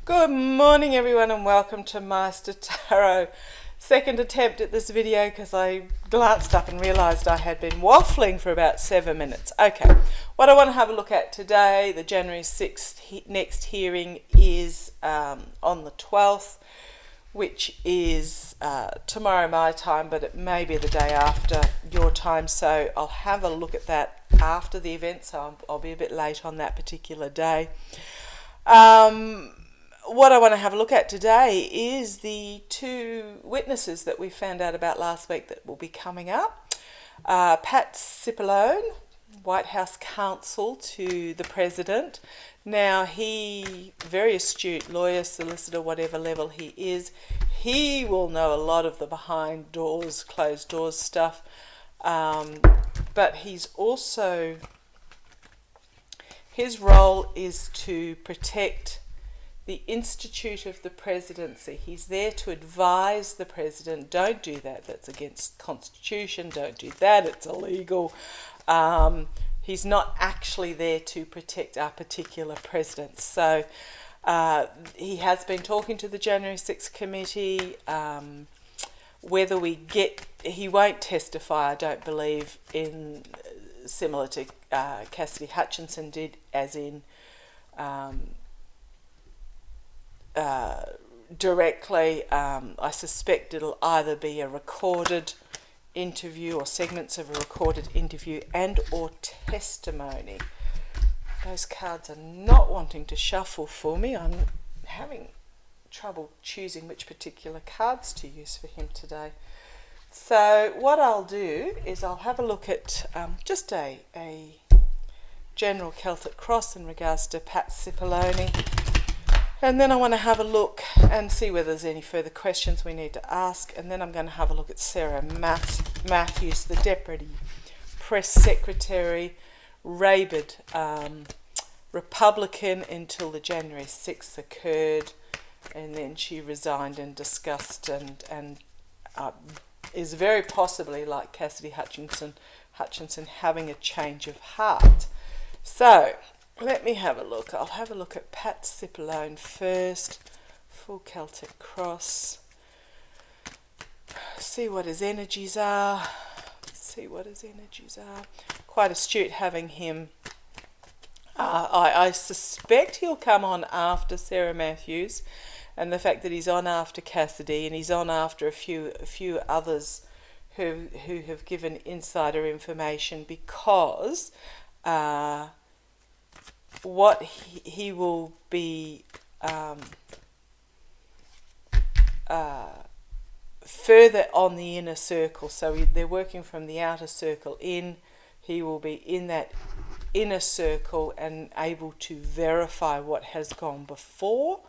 Good morning everyone and welcome to Master Tarot. Second attempt at this video because I glanced up and realised I had been waffling for about 7 minutes. Okay, what I want to have a look at today, the January 6th next hearing is on the 12th, which is tomorrow my time, but it may be the day after your time, so I'll have a look at that after the event, so I'll be a bit late on that particular day. What I want to have a look at today is the two witnesses that we found out about last week that will be coming up. Pat Cipollone, White House counsel to the president. Now, he, very astute lawyer, solicitor, whatever level he is, he will know a lot of the behind doors, closed doors stuff. But he's also, his role is to protect the Institute of the Presidency. He's there to advise the president, don't do that, that's against the Constitution, don't do that, it's illegal. He's not actually there to protect our particular president. So he has been talking to the January 6th committee. Whether we get, he won't testify, I don't believe, in similar to Cassidy Hutchinson did, as in directly. I suspect it'll either be a recorded interview or segments of a recorded interview and or testimony. Those cards are not wanting to shuffle for me. I'm having trouble choosing which particular cards to use for him today. So what I'll do is I'll have a look at just a general Celtic cross in regards to Pat Cipollone. And then I want to have a look and see whether there's any further questions we need to ask. And then I'm going to have a look at Sarah Matthews, the Deputy Press Secretary, rabid Republican until the January 6th occurred. And then she resigned and discussed and is very possibly, like Cassidy Hutchinson, having a change of heart. So let me have a look. I'll have a look at Pat Cipollone first. Full Celtic cross. See what his energies are. Quite astute having him. I suspect he'll come on after Sarah Matthews, and the fact that he's on after Cassidy and he's on after a few others who have given insider information, because what he will be further on the inner circle, so they're working from the outer circle in. He will be in that inner circle and able to verify what has gone before.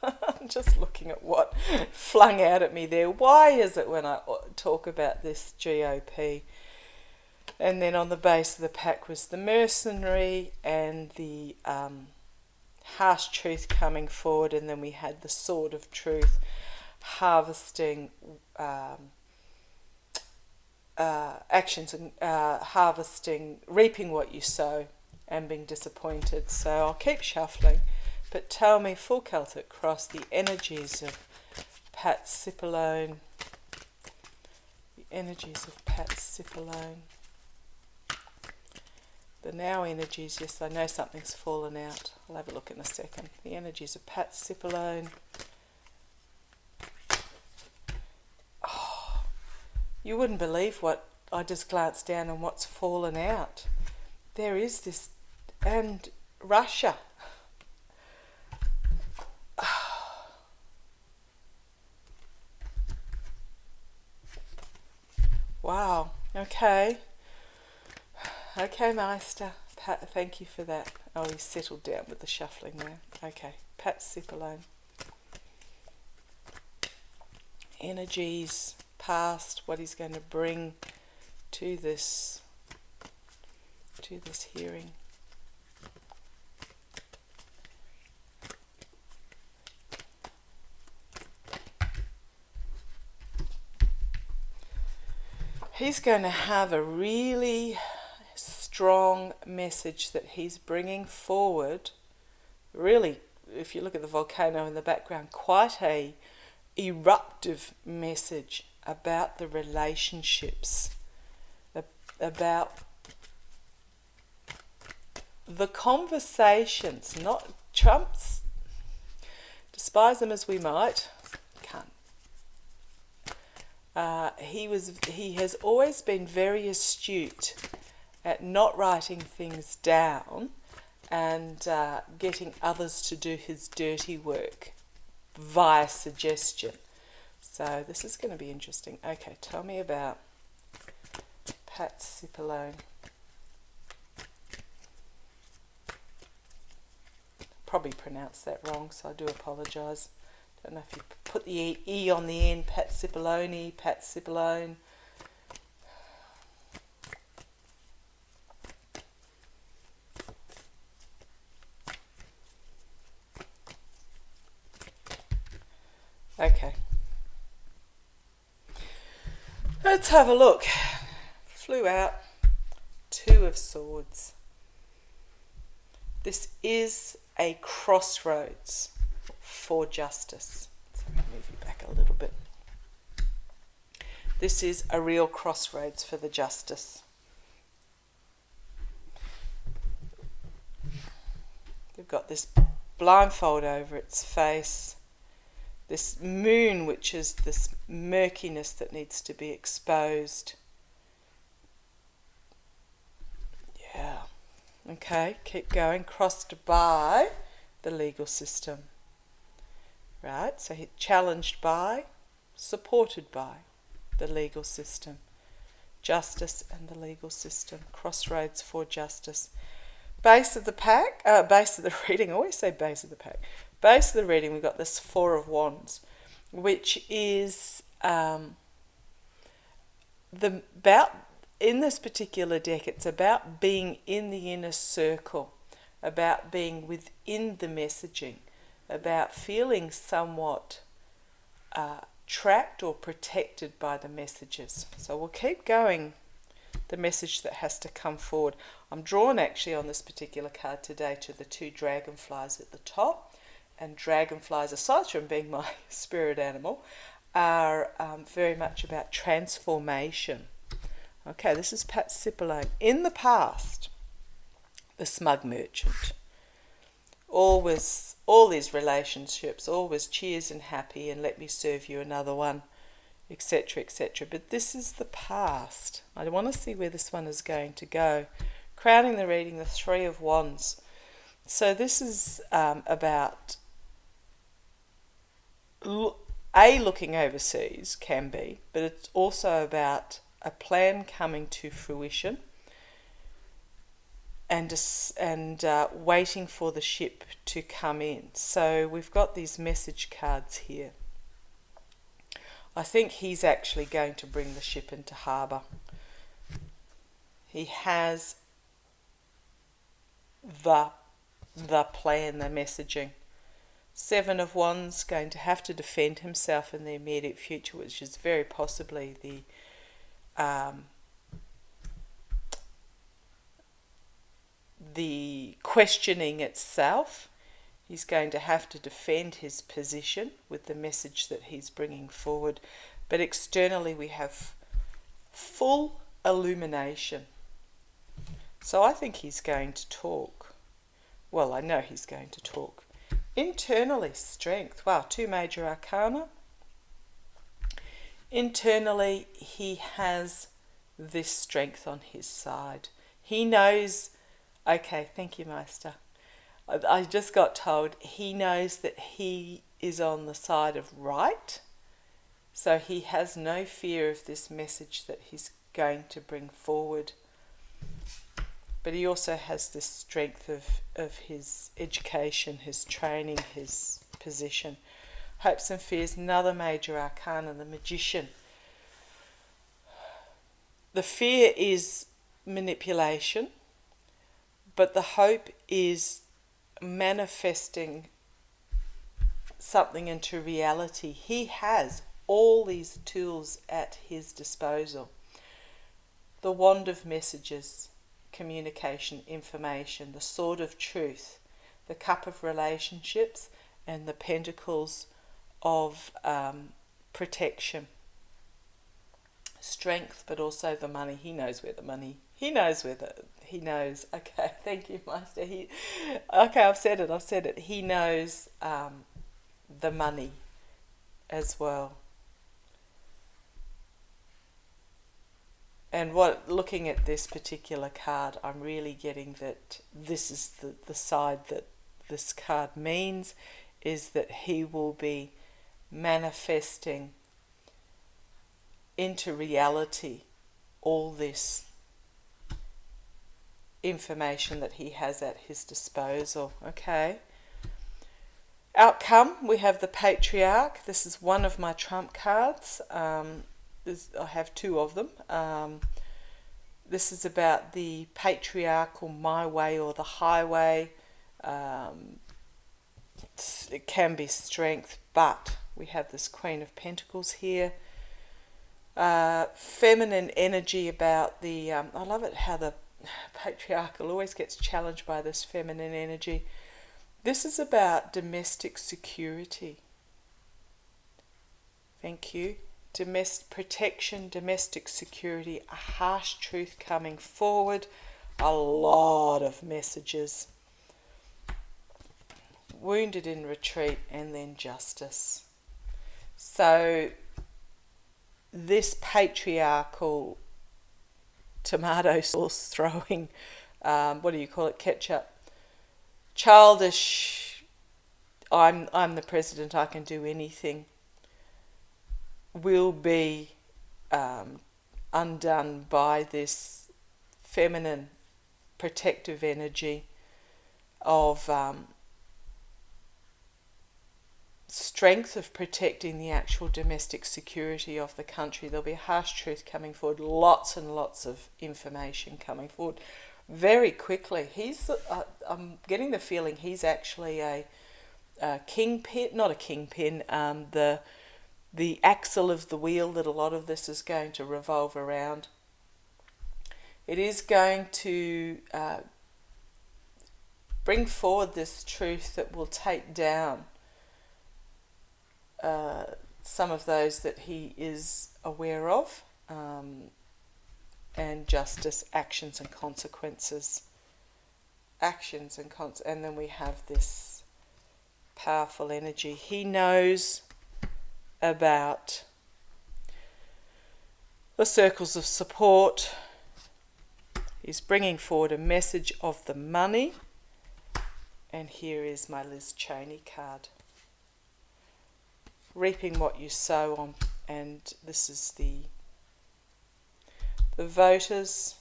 I'm just looking at what flung out at me there. Why is it when I talk about this GOP? And then on the base of the pack was the mercenary and the harsh truth coming forward, and then we had the sword of truth, harvesting actions and harvesting, reaping what you sow and being disappointed. So I'll keep shuffling, but tell me, full Celtic cross, the energies of Pat Cipollone. The energies of Pat Cipollone. The now energies, yes, I know something's fallen out. I'll have a look in a second. The energies of Pat Cipollone. Oh, you wouldn't believe what I just glanced down and what's fallen out. There is this, and Russia. Wow, okay. Okay, Meister. Pat, thank you for that. Oh, he's settled down with the shuffling there. Okay, Pat Cipollone. Energies past, what he's going to bring to this hearing. He's going to have a really strong message that he's bringing forward. Really, if you look at the volcano in the background, quite a eruptive message about the relationships, about the conversations. Not Trump's, despise them as we might, can't. He has always been very astute at not writing things down and getting others to do his dirty work via suggestion. So this is going to be interesting. Okay, tell me about Pat Cipollone. Probably pronounced that wrong, so I do apologise. Don't know if you put the E on the end. Pat Cipollone, Pat Cipollone. Okay. Let's have a look. Flew out. Two of Swords. This is a crossroads for justice. So I'm going to move you back a little bit. This is a real crossroads for the justice. We've got this blindfold over its face, this moon, which is this murkiness that needs to be exposed. Yeah. Okay, keep going. Crossed by the legal system. Right, so challenged by, supported by the legal system. Justice and the legal system. Crossroads for justice. Base of the pack, base of the reading, I always say base of the pack. Base of the reading, we've got this Four of Wands, which is in this particular deck, it's about being in the inner circle, about being within the messaging, about feeling somewhat trapped or protected by the messages. So we'll keep going, the message that has to come forward. I'm drawn actually on this particular card today to the two dragonflies at the top, and dragonflies, aside from being my spirit animal, are very much about transformation. Okay, this is Pat Cipollone. In the past, the smug merchant. All these relationships, always cheers and happy and let me serve you another one, etc., etc. But this is the past. I want to see where this one is going to go. Crowning the reading, the Three of Wands. So this is about looking overseas, can be, but it's also about a plan coming to fruition and waiting for the ship to come in. So we've got these message cards here. I think he's actually going to bring the ship into harbour. He has the plan, the messaging. Seven of Wands, going to have to defend himself in the immediate future, which is very possibly the questioning itself. He's going to have to defend his position with the message that he's bringing forward. But externally we have full illumination. So I think he's going to talk. Well, I know he's going to talk. Internally, strength. Wow, two major arcana. Internally, he has this strength on his side. He knows, okay, thank you, Meister. I just got told he knows that he is on the side of right. So he has no fear of this message that he's going to bring forward. But he also has this strength of his education, his training, his position. Hopes and fears, another major arcana, the Magician. The fear is manipulation, but the hope is manifesting something into reality. He has all these tools at his disposal. The Wand of Messages. communication, information, the sword of truth, the cup of relationships, and the pentacles of protection. Strength, but also the money. He knows where the money, he knows. Okay, thank you, Master. Okay, I've said it. He knows the money as well. And looking at this particular card, I'm really getting that this is the side that this card means, is that he will be manifesting into reality all this information that he has at his disposal. Okay. Outcome, we have the Patriarch. This is one of my trump cards. I have two of them. This is about the patriarchal my way or the highway. It can be strength, but we have this Queen of Pentacles here. Feminine energy about the... I love it how the patriarchal always gets challenged by this feminine energy. This is about domestic security. Thank you. Protection, domestic security, a harsh truth coming forward, a lot of messages. Wounded in retreat, and then justice. So this patriarchal tomato sauce throwing, what do you call it, ketchup, childish, I'm the president, I can do anything, will be undone by this feminine protective energy of strength of protecting the actual domestic security of the country. There'll be a harsh truth coming forward, lots and lots of information coming forward very quickly. I'm getting the feeling he's actually a kingpin, not a kingpin, the axle of the wheel that a lot of this is going to revolve around. It is going to bring forward this truth that will take down some of those that he is aware of, and justice, actions and consequences. And then we have this powerful energy. He knows about the circles of support. He's bringing forward a message of the money. And here is my Liz Cheney card. Reaping what you sow on. And this is the voters.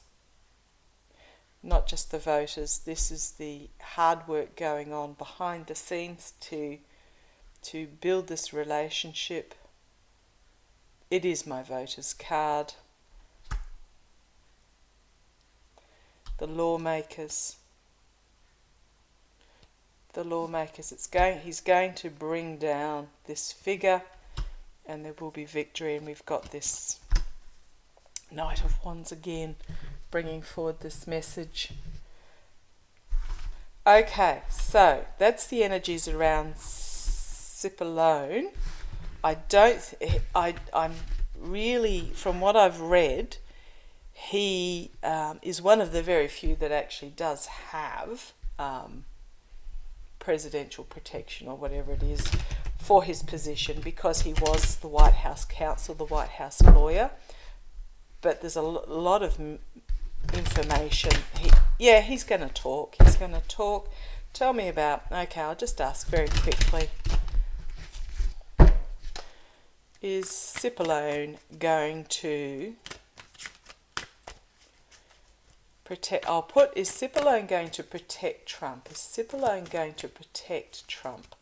Not just the voters. This is the hard work going on behind the scenes to build this relationship. It is my voters card. The lawmakers. He's going to bring down this figure, and there will be victory. And we've got this Knight of Wands again, bringing forward this message. Okay, so that's the energies around Cipollone. I'm really, from what I've read, he is one of the very few that actually does have presidential protection or whatever it is for his position, because he was the White House counsel, the White House lawyer. But there's a lot of information. He's going to talk. Tell me about, okay, I'll just ask very quickly. Is Cipollone going to protect? Is Cipollone going to protect Trump? Is Cipollone going to protect Trump?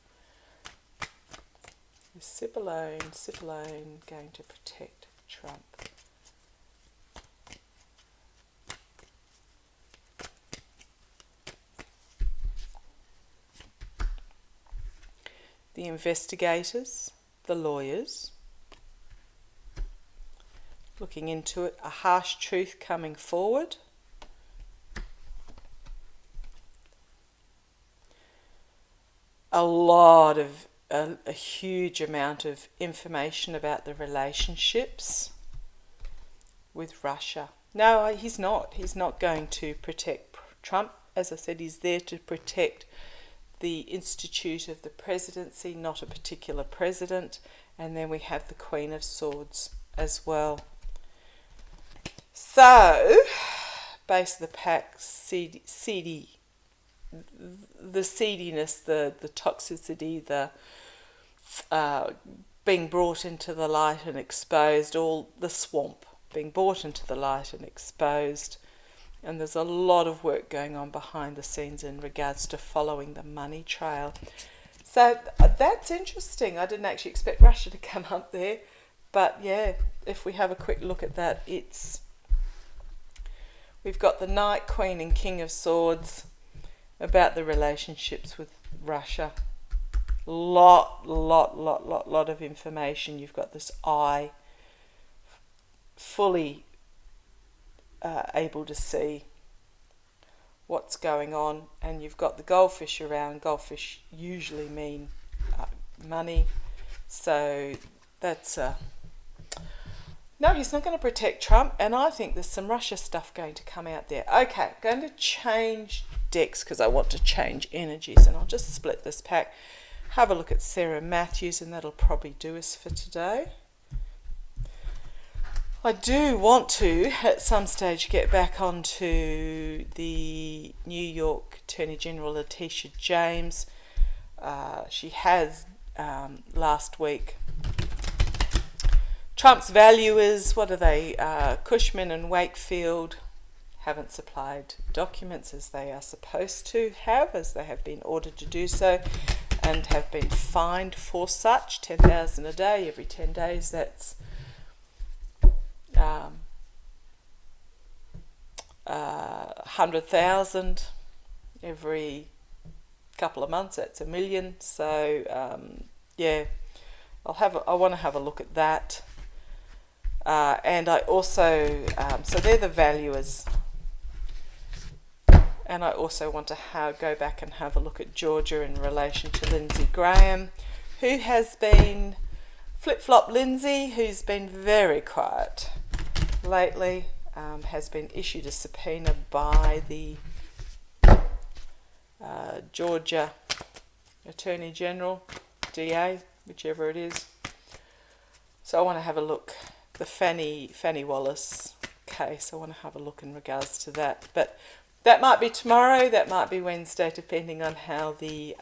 Is Cipollone going to protect Trump? The investigators, the lawyers, looking into it, a harsh truth coming forward. a huge amount of information about the relationships with Russia. No, he's not. He's not going to protect Trump. As I said, he's there to protect the institute of the presidency, not a particular president. And then we have the Queen of Swords as well. So, base of the pack, seedy, the seediness, the toxicity, the being brought into the light and exposed, all the swamp being brought into the light and exposed. And there's a lot of work going on behind the scenes in regards to following the money trail. So that's interesting. I didn't actually expect Russia to come up there. But yeah, if we have a quick look at that, we've got the Knight, Queen and King of Swords about the relationships with Russia. Lot of information. You've got this eye fully able to see what's going on, and you've got the goldfish around. Goldfish usually mean money, so that's no, he's not going to protect Trump, and I think there's some Russia stuff going to come out there. Okay, I'm going to change decks because I want to change energies, and I'll just split this pack. Have a look at Sarah Matthews, and that'll probably do us for today. I do want to, at some stage, get back onto the New York Attorney General Letitia James. She has last week. Trump's valuers, what are they? Cushman and Wakefield haven't supplied documents as they are supposed to have, as they have been ordered to do so, and have been fined for such. $10,000 a day every 10 days. That's 100,000 every couple of months. That's $1 million. So yeah, I want to have a look at that. And I also so they're the valuers. And I also want to go back and have a look at Georgia in relation to Lindsey Graham, who has been flip-flop Lindsey, who's been very quiet lately, has been issued a subpoena by the Georgia Attorney General, DA, whichever it is. So I want to have a look. The Fannie Wallace case, I want to have a look in regards to that. But that might be tomorrow, that might be Wednesday, depending on how the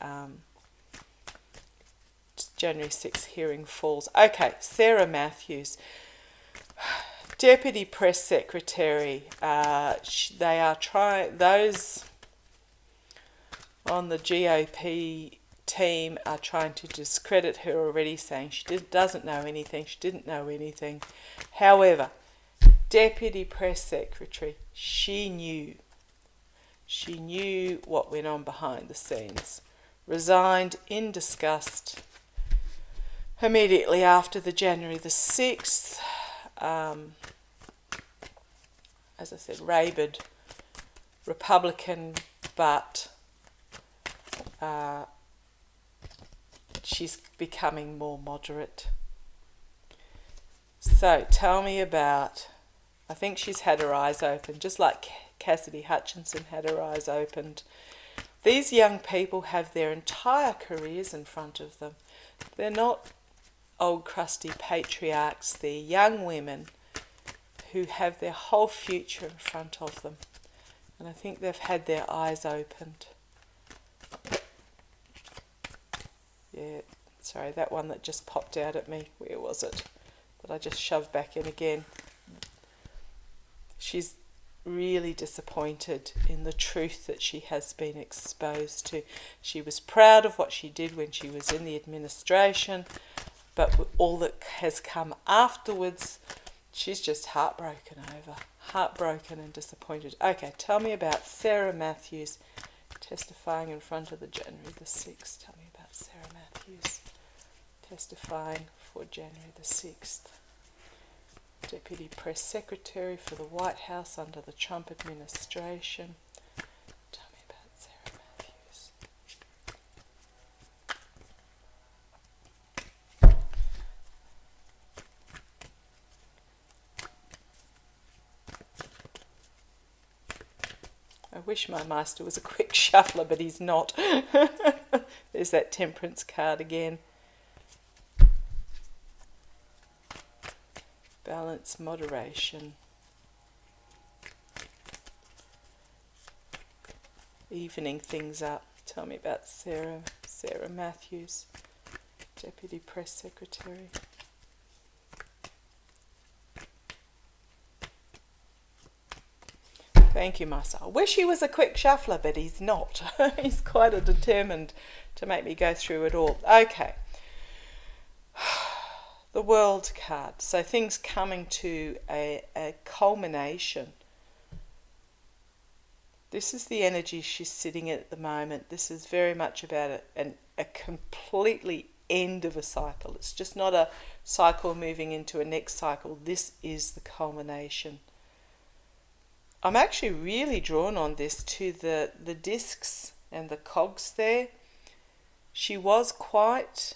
January 6th hearing falls. Okay, Sarah Matthews, Deputy Press Secretary. They are trying, those on the GOP team are trying to discredit her already, saying she doesn't know anything, she didn't know anything. However, Deputy Press Secretary, she knew what went on behind the scenes. Resigned in disgust immediately after the January the 6th. As I said, rabid Republican, but she's becoming more moderate. So tell me about, I think she's had her eyes open, just like Cassidy Hutchinson had her eyes opened. These young people have their entire careers in front of them. They're not old crusty patriarchs, they're young women who have their whole future in front of them. And I think they've had their eyes opened. Yeah, sorry, that one that just popped out at me, where was it? That I just shoved back in again. She's really disappointed in the truth that she has been exposed to. She was proud of what she did when she was in the administration, but with all that has come afterwards, she's just heartbroken and disappointed. Okay, tell me about Sarah Matthews testifying in front of the January the 6th. Tell me about Sarah Matthews testifying for January the 6th. Deputy Press Secretary for the White House under the Trump administration. Tell me about Sarah Matthews. wish my master was a quick shuffler, but he's not. There's that Temperance card again. Balance, moderation. Evening things up. Tell me about Sarah Matthews, Deputy Press Secretary. Thank you, Master. I wish he was a quick shuffler, but he's not. He's quite determined to make me go through it all. Okay. The World card. So things coming to a culmination. This is the energy she's sitting at the moment. This is very much about a completely end of a cycle. It's just not a cycle moving into a next cycle. This is the culmination. I'm actually really drawn on this to the discs and the cogs there. She was quite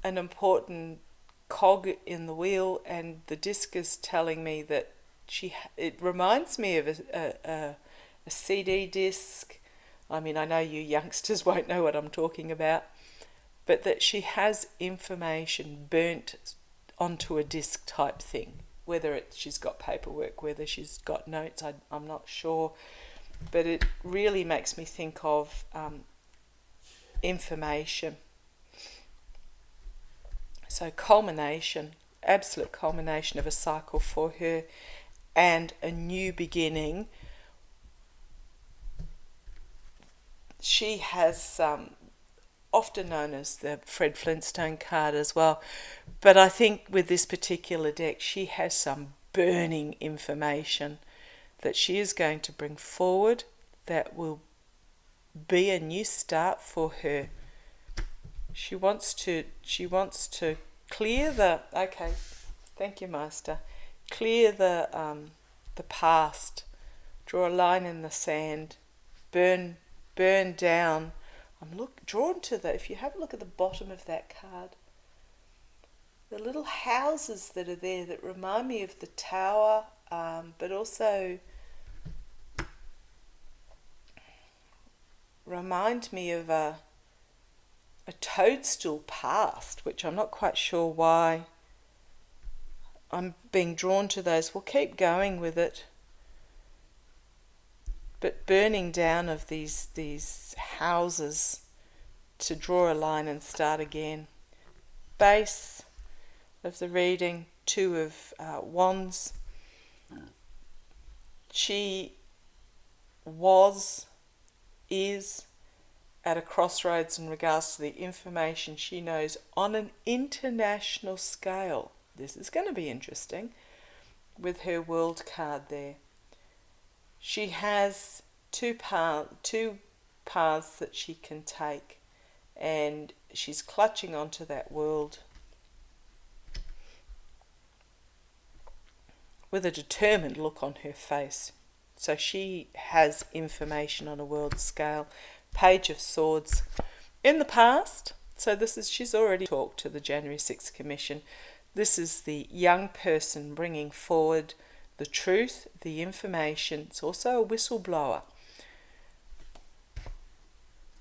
an important cog in the wheel, and the disc is telling me that it reminds me of a CD disc. I mean, I know you youngsters won't know what I'm talking about, but that she has information burnt onto a disc type thing. Whether she's got paperwork, whether she's got notes, I'm not sure. But it really makes me think of information. So culmination, absolute culmination of a cycle for her, and a new beginning. She has often known as the Fred Flintstone card as well, but I think with this particular deck she has some burning information that she is going to bring forward that will be a new start for her. She wants to clear the, okay, thank you, Master, clear the past, draw a line in the sand, burn down. I'm drawn to that. If you have a look at the bottom of that card, the little houses that are there that remind me of the tower, but also remind me of a toadstool past, which I'm not quite sure why I'm being drawn to those. We'll keep going with it. But burning down of these houses to draw a line and start again. Base of the reading, 2 of Wands. She is at a crossroads in regards to the information she knows on an international scale. This is going to be interesting with her World card there. She has two paths that she can take, and she's clutching onto that world with a determined look on her face. So she has information on a world scale. Page of Swords. In the past, so she's already talked to the January 6th Commission. This is the young person bringing forward the truth, the information. It's also a whistleblower.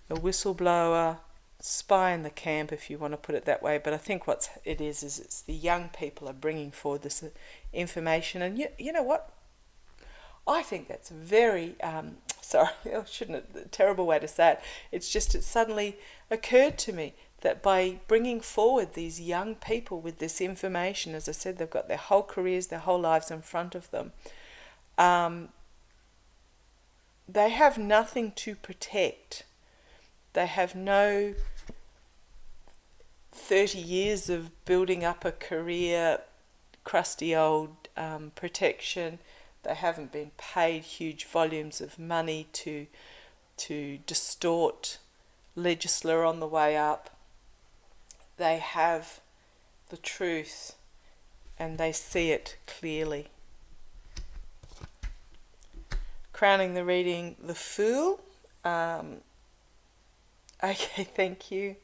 A whistleblower, spy in the camp, if you want to put it that way. But I think what it is it's the young people are bringing forward this information. And you know what? I think that's very, sorry, I shouldn't, a terrible way to say it. It suddenly occurred to me that by bringing forward these young people with this information, as I said, they've got their whole careers, their whole lives in front of them. They have nothing to protect. They have no 30 years of building up a career, crusty old protection. They haven't been paid huge volumes of money to distort legisla on the way up. They have the truth and they see it clearly. Crowning the reading, the Fool. Okay, thank you.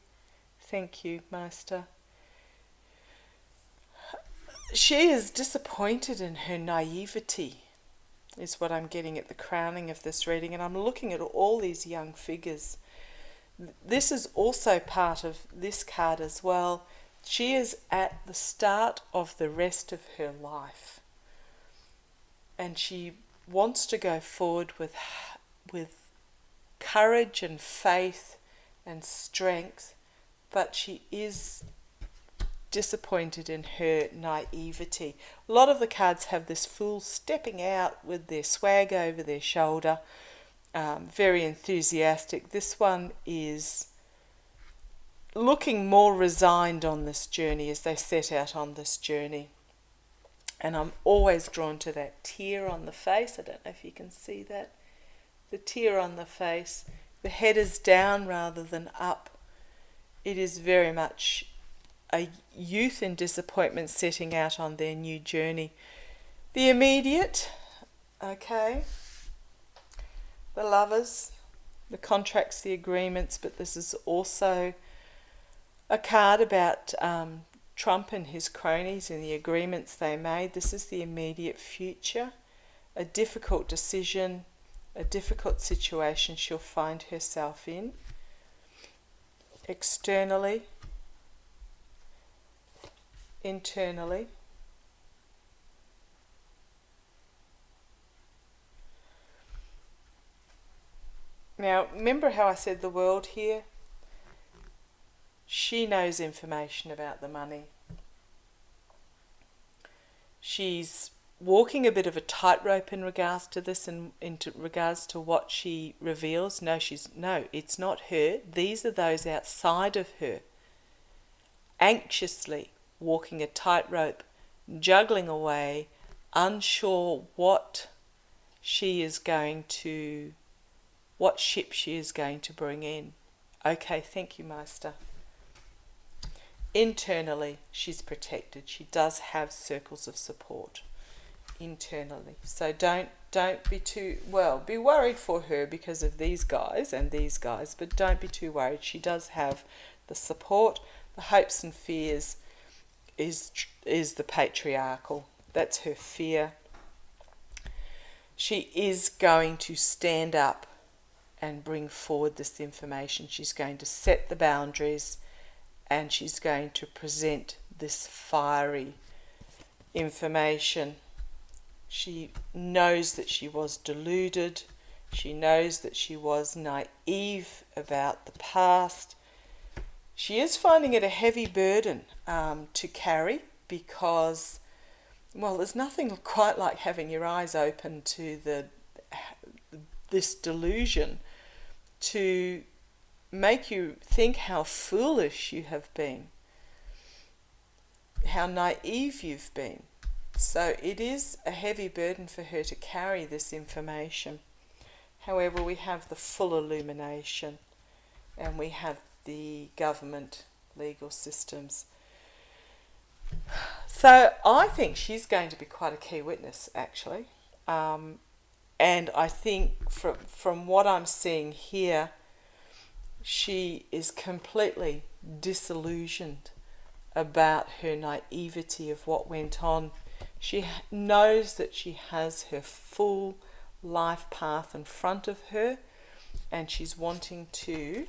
Thank you, Master. She is disappointed in her naivety. is what I'm getting at the crowning of this reading, and I'm looking at all these young figures. This is also part of this card as well. She is at the start of the rest of her life, and she wants to go forward with courage and faith and strength, but she is disappointed in her naivety. A lot of the cards have this fool stepping out with their swag over their shoulder, very enthusiastic. This one is looking more resigned on this journey as they set out on this journey. And I'm always drawn to that tear on the face. I don't know if you can see that. The tear on the face. The head is down rather than up. It is very much a youth in disappointment setting out on their new journey. The immediate, okay, the lovers, the contracts, the agreements, but this is also a card about Trump and his cronies and the agreements they made. This is the immediate future, a difficult decision, a difficult situation she'll find herself in. Externally, internally. Now, remember how I said the world here? She knows information about the money. She's walking a bit of a tightrope in regards to this and into regards to what she reveals. No, it's not her. These are those outside of her. Anxiously walking a tightrope, juggling away, unsure what ship she is going to bring in. Okay, thank you, Master. Internally, she's protected. She does have circles of support internally. So don't be too, be worried for her because of these guys, but don't be too worried. She does have the support. The hopes and fears is the patriarchal. That's her fear. She is going to stand up and bring forward this information. She's going to set the boundaries, and she's going to present this fiery information. She knows that she was deluded. She knows that she was naive about the past. She is finding it a heavy burden to carry because, there's nothing quite like having your eyes open to this delusion to make you think how foolish you have been, how naive you've been. So it is a heavy burden for her to carry this information. However, we have the full illumination, and we have the government legal systems. So I think she's going to be quite a key witness, actually. And I think from what I'm seeing here, she is completely disillusioned about her naivety of what went on. She knows that she has her full life path in front of her, and she's wanting to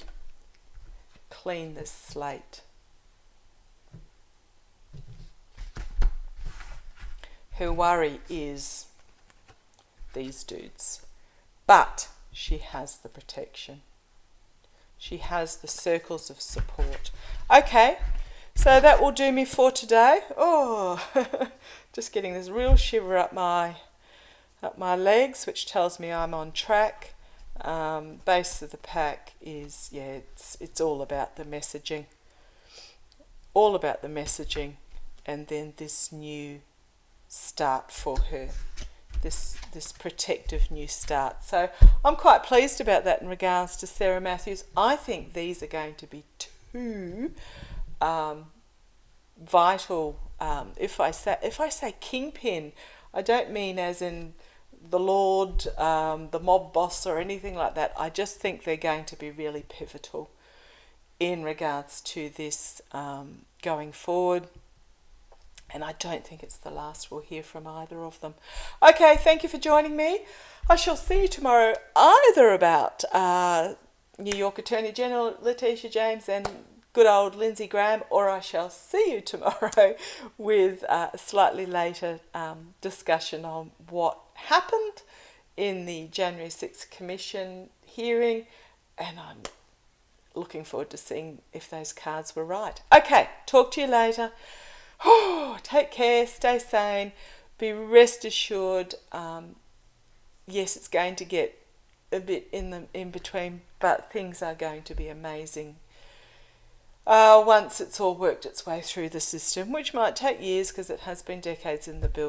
clean this slate. Her worry is these dudes, but she has the protection. She has the circles of support. Okay, so that will do me for today. Oh, just getting this real shiver up my legs, which tells me I'm on track. Base of the pack is, it's all about the messaging. All about the messaging, and then this new start for her. This protective new start. So I'm quite pleased about that in regards to Sarah Matthews. I think these are going to be two vital. If I say kingpin, I don't mean as in the Lord, the mob boss, or anything like that. I just think they're going to be really pivotal in regards to this going forward. And I don't think it's the last we'll hear from either of them. Okay, thank you for joining me. I shall see you tomorrow either about New York Attorney General Letitia James and good old Lindsey Graham, or I shall see you tomorrow with a slightly later discussion on what happened in the January 6th Commission hearing, and I'm looking forward to seeing if those cards were right. Okay, talk to you later. Take care, stay sane, be rest assured. Yes, it's going to get a bit in between, but things are going to be amazing once it's all worked its way through the system, which might take years because it has been decades in the build.